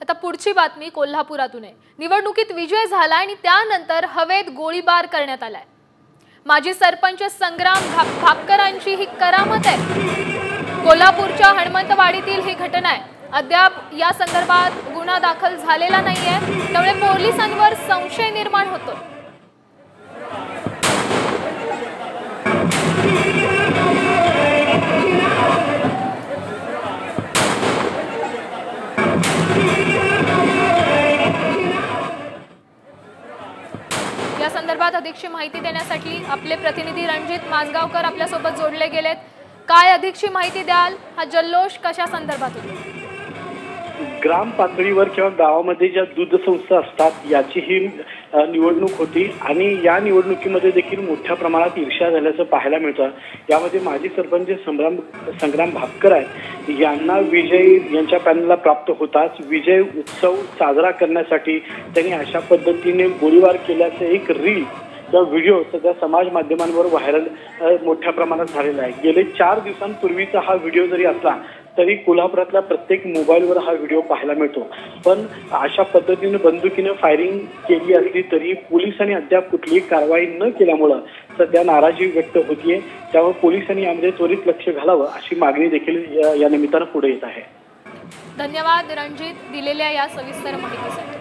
आता पुढची बातमी कोल्हापुरातून आहे। निवडणुकीत विजय झाला आणि त्यानंतर हवेत गोळीबार करण्यात आलाय। माजी सरपंच संग्राम भापकरांची ही करामत आहे। कोल्हापूरच्या हणमंतवाडीतील ही घटना आहे। अद्याप या संदर्भात गुन्हा दाखल झालेला नाहीये, त्यामुळे पोलिसांवर संशय निर्माण होतो। या संदर्भात अधिकची माहिती देण्यासाठी आपले प्रतिनिधी रणजित माजगावकर आपल्या सोबत जोडले गेलेत। काय अधिकची माहिती द्याल? हा जल्लोष कशा संदर्भात होतो? ग्राम पातळीवर किंवा गावामध्ये ज्या दूध संस्था असतात याची ही निवडणूक होती आणि या निवडणुकीमध्ये देखील मोठ्या प्रमाणात ईर्ष्या झाल्याचं पाहायला मिळतं। यामध्ये माजी सरपंच संग्राम भापकर आहेत, यांना विजय यांच्या पॅनलला प्राप्त होताच विजय उत्सव साजरा करण्यासाठी त्यांनी अशा पद्धतीने गोळीबार केल्याचं एक रील किंवा व्हिडिओ सध्या समाज माध्यमांवर व्हायरल मोठ्या प्रमाणात झालेला आहे। गेले 4 दिवसांपूर्वीचा हा व्हिडिओ जरी असला तरी कोल्हापुरातल्या प्रत्येक मोबाईलवर हा व्हिडिओ पाहायला मिळतो। पण अशा पद्धतीने बंदुकीने फायरिंग केली असली तरी पोलिसांनी अद्याप कुठलीही कारवाई न केल्यामुळे सध्या नाराजी व्यक्त होतीये। त्यामुळे पोलिसांनी यामध्ये त्वरित लक्ष घालावं अशी मागणी देखील या निमित्तानं पुढे येत आहे। धन्यवाद रणजित, दिलेल्या या सविस्तर माहितीसाठी।